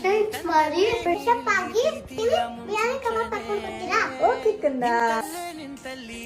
Tight ಮಾಡಿ fresh up ಆಗಿ ಬಿರಿಯಾನಿ ಕಬಾಬ್ ಮಾಡ್ಕೊಂಡು ಬರ್ತೀರಾ? ಓಕೆ ಕಂದ.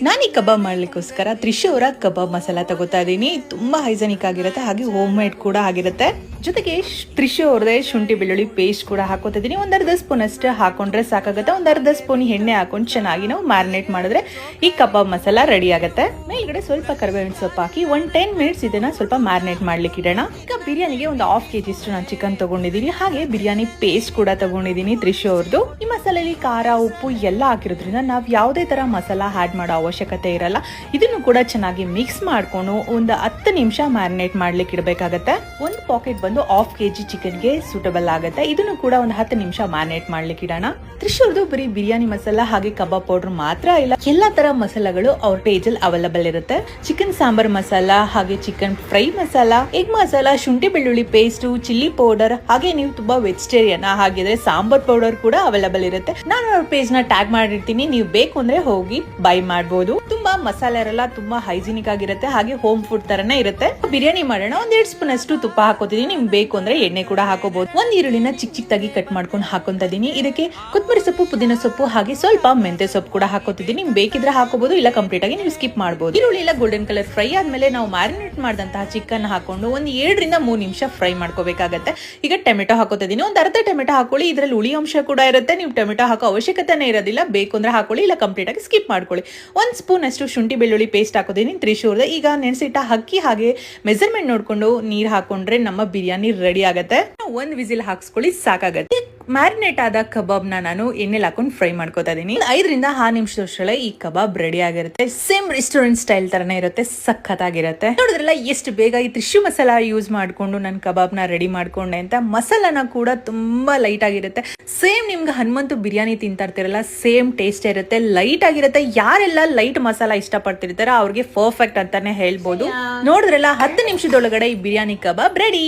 ನಾನು ಈ ಕಬಾಬ್ ಮಾಡ್ಲಿಕ್ಕೋಸ್ಕರ ತ್ರಿಷು ಅವರ ಕಬಾಬ್ ಮಸಾಲ ತಗೋತಾ ಇದ್ದೀನಿ. ತುಂಬಾ ಹೈಜೆನಿಕ್ ಆಗಿರುತ್ತೆ, ಹಾಗೆ ಹೋಮ್ ಮೇಡ್ ಕೂಡ ಆಗಿರುತ್ತೆ. ಜೊತೆಗೆ ತ್ರಿಷು ಅವ್ರದೇ ಶುಂಠಿ ಬೆಳ್ಳುಳ್ಳಿ ಪೇಸ್ಟ್ ಕೂಡ ಹಾಕೋತಾ ಇದೀನಿ. ಒಂದ್ ಅರ್ಧ ಸ್ಪೂನ್ ಅಷ್ಟು ಹಾಕೊಂಡ್ರೆ ಸಾಕಾಗುತ್ತೆ. ಒಂದ್ ಅರ್ಧ ಸ್ಪೂನ್ ಎಣ್ಣೆ ಹಾಕೊಂಡು ಚೆನ್ನಾಗಿ ನಾವು ಮ್ಯಾರಿನೇಟ್ ಮಾಡಿದ್ರೆ ಈ ಕಬಾಬ್ ಮಸಾಲ ರೆಡಿ ಆಗುತ್ತೆ. ಮೇಲ್ಗಡೆ ಸ್ವಲ್ಪ ಕರಿಬೇವಿನ ಸೊಪ್ಪು ಹಾಕಿ 10 ಮಿನಿಟ್ಸ್ ಇದನ್ನ ಸ್ವಲ್ಪ ಮ್ಯಾರಿನೇಟ್ ಮಾಡ್ಲಿಕ್ಕೆ ಇಡೋಣ. ಈಗ ಬಿರಿಯಾನಿಗೆ ಒಂದು 1/2 kg ಅಷ್ಟು ನಾನು ಚಿಕನ್ ತಗೊಂಡಿದ್ದೀನಿ, ಹಾಗೆ ಬಿರಿಯಾನಿ ಪೇಸ್ಟ್ ಕೂಡ ತಗೊಂಡಿದ್ದೀನಿ ತ್ರಿಷು ಅವ್ರದ್ದು. ಈ ಮಸಾಲೆಯಲ್ಲಿ ಖಾರ ಉಪ್ಪು ಎಲ್ಲ ಹಾಕಿರೋದ್ರಿಂದ ನಾವ್ ಯಾವುದೇ ತರ ಮಸಾಲ ಆಡ್ ಮಾಡೋ ಅವಶ್ಯಕತೆ ಇರಲ್ಲ. ಇದನ್ನು ಕೂಡ ಚೆನ್ನಾಗಿ ಮಿಕ್ಸ್ ಮಾಡ್ಕೊಂಡು ಒಂದು 10 ನಿಮಿಷ ಮ್ಯಾರಿನೇಟ್ ಮಾಡ್ಲಿಕ್ಕೆ ಇಡಬೇಕಾಗತ್ತೆ. ಒಂದು ಪಾಕೆಟ್ ಬಂದು 1/2 kg ಚಿಕನ್ಗೆ ಸೂಟಬಲ್ ಆಗುತ್ತೆ. ಇದನ್ನು ಕೂಡ ಒಂದು 10 ನಿಮಿಷ ಮ್ಯಾರಿನೇಟ್ ಮಾಡ್ಲಿಕ್ಕೆ ಇಡೋಣ. ತ್ರಿಷುರ್ದು ಬರೀ ಬಿರಿಯಾನಿ ಮಸಾಲ ಹಾಗೆ ಕಬಾಬ್ ಪೌಡರ್ ಮಾತ್ರ ಇಲ್ಲ, ಎಲ್ಲಾ ತರ ಮಸಾಲಗಳು ಅವ್ರ ಪೇಜ್ ಅಲ್ಲಿ ಅವೈಲೇಬಲ್ ಇರುತ್ತೆ. ಚಿಕನ್ ಸಾಂಬಾರ್ ಮಸಾಲ, ಹಾಗೆ chicken fry masala, egg masala, ಶುಂಠಿ ಬೆಳ್ಳುಳ್ಳಿ ಪೇಸ್ಟ್, ಚಿಲ್ಲಿ ಪೌಡರ್, ಹಾಗೆ ನೀವು ತುಂಬಾ ವೆಜಿಟೇರಿಯನ್ ಹಾಗಿದ್ರೆ ಸಾಂಬಾರ್ ಪೌಡರ್ ಕೂಡ ಅವೈಲೇಬಲ್ ಇರುತ್ತೆ. ನಾನು ಅವ್ರ ಪೇಜ್ ನ ಟ್ಯಾಗ್ ಮಾಡಿರ್ತೀನಿ, ನೀವು ಬೇಕು ಅಂದ್ರೆ ಹೋಗಿ ಬೈ ಮಾಡಬಹುದು. ತುಂಬಾ ಮಸಾಲೆ ಇರಲ್ಲ, ತುಂಬಾ ಹೈಜಿನಿಕ್ ಆಗಿರುತ್ತೆ, ಹಾಗೆ ಹೋಮ್ ಫುಡ್ ತರನೇ ಇರುತ್ತೆ. ಬಿರಿಯಾನಿ ಮಾಡೋಣ. 1 ಸ್ಪೂನ್ ಅಷ್ಟು ತುಪ್ಪ ಹಾಕೋತಿದೀನಿ, ನಿಮ್ಗೆ ಬೇಕು ಅಂದ್ರೆ ಎಣ್ಣೆ ಕೂಡ ಹಾಕೋಬಹುದು. ಒಂದ್ ಈರುಳ್ಳಿನ ಚಿಕ್ಕದಾಗಿ ಕಟ್ ಮಾಡ್ಕೊಂಡು ಹಾಕೊಂತ ಇದೀನಿ. ಇದಕ್ಕೆ ಕೊತ್ತಂಬರಿ ಸೊಪ್ಪು, ಪುದೀನ ಸೊಪ್ಪು, ಹಾಗೆ ಸ್ವಲ್ಪ ಮೆಂತೆ ಸೊಪ್ಪು ಕೂಡ ಹಾಕೋತಿದ್ದೀನಿ. ನಿಮ್ಗೆ ಬೇಕಿದ್ರೆ ಹಾಕೋಬಹುದು, ಇಲ್ಲ ಕಂಪ್ಲೀಟ್ ಆಗಿ ನೀವು ಸ್ಕಿಪ್ ಮಾಡಬಹುದು. ಈರುಳ್ಳಿ ಎಲ್ಲ ಗೋಲ್ಡನ್ ಕಲರ್ ಫ್ರೈ ಆದ್ಮೇಲೆ ನಾವು ಮ್ಯಾರಿನೇಟ್ ಮಾಡಿದಂತಹ ಚಿಕನ್ ಹಾಕೊಂಡು ಒಂದು 7 ರಿಂದ 3 ನಿಮಿಷ ಫ್ರೈ ಮಾಡ್ಕೋಬೇಕಾಗತ್ತೆ. ಈಗ ಟೊಮೆಟೊ ಹಾಕೋತಿದ್ದೀನಿ. ಒಂದು ಅರ್ಧ ಟೊಮೆಟೊ ಹಾಕೊಳ್ಳಿ, ಇದ್ರಲ್ಲಿ ಹುಳಿ ಅಂಶ ಕೂಡ ಇರುತ್ತೆ. ನೀವು ಟೊಮೆಟೊ ಹಾಕೋ ಅವಶ್ಯಕತೆನೇ ಇರೋದಿಲ್ಲ, ಬೇಕು ಅಂದ್ರೆ ಹಾಕೊಳ್ಳಿ, ಇಲ್ಲ ಕಂಪ್ಲೀಟ್ ಆಗಿ ಸ್ಕಿಪ್ ಮಾಡ್ಕೊಳ್ಳಿ. 1 ಸ್ಪೂನ್ ಅಷ್ಟು ಶುಂಠಿ ಬೆಳ್ಳುಳ್ಳಿ ಪೇಸ್ಟ್ ಹಾಕೋತೀನಿ ತ್ರಿಷೂರ್ದ. ಈಗ ನೆನೆಸಿಟ್ಟ ಅಕ್ಕಿ ಹಾಗೆ ಮೆಜರ್ಮೆಂಟ್ ನೋಡ್ಕೊಂಡು ನೀರ್ ಹಾಕೊಂಡ್ರೆ ನಮ್ಮ ಬಿರಿಯಾನಿ ರೆಡಿ ಆಗತ್ತೆ. 1 ವಿಸಿಲ್ ಹಾಕ್ಸ್ಕೊಳ್ಳಿ, ಸಾಕಾಗತ್ತೆ. ಮ್ಯಾರಿನೇಟ್ ಆದ ಕಬಾಬ್ ನಾನು ಎಣ್ಣೆಲಿ ಹಾಕೊಂಡು ಫ್ರೈ ಮಾಡ್ಕೋತಾ ಇದೀನಿ. 5 ರಿಂದ 6 ನಿಮಿಷದಷ್ಟರಲ್ಲೇ ಈ ಕಬಾಬ್ ರೆಡಿ ಆಗಿರುತ್ತೆ. ಸೇಮ್ ರೆಸ್ಟೋರೆಂಟ್ ಸ್ಟೈಲ್ ತರನೇ ಇರುತ್ತೆ, ಸಖತ್ತಾಗಿರುತ್ತೆ. ನೋಡಿದ್ರಲ್ಲ ಎಷ್ಟು ಬೇಗ ಈ ತ್ರಿಷು ಮಸಾಲ ಯೂಸ್ ಮಾಡ್ಕೊಂಡು ನಾನು ಕಬಾಬ್ ನ ರೆಡಿ ಮಾಡ್ಕೊಂಡೆ ಅಂತ. ಮಸಾಲಾನ ಕೂಡ ತುಂಬಾ ಲೈಟ್ ಆಗಿರುತ್ತೆ. ಸೇಮ್ ನಿಮ್ಗೆ ಹನುಮಂತು ಬಿರಿಯಾನಿ ತಿಂತಾ ಇರ್ತಿರಲ್ಲ, ಸೇಮ್ ಟೇಸ್ಟ್ ಇರುತ್ತೆ, ಲೈಟ್ ಆಗಿರುತ್ತೆ. ಯಾರೆಲ್ಲ ಲೈಟ್ ಮಸಾಲ ಇಷ್ಟ ಪಡ್ತಿರ್ತಾರ ಅವ್ರಿಗೆ ಪರ್ಫೆಕ್ಟ್ ಅಂತಾನೆ ಹೇಳ್ಬೋದು. ನೋಡಿದ್ರಲ್ಲ 10 ನಿಮಿಷದೊಳಗಡೆ ಈ ಬಿರಿಯಾನಿ ಕಬಾಬ್ ರೆಡಿ.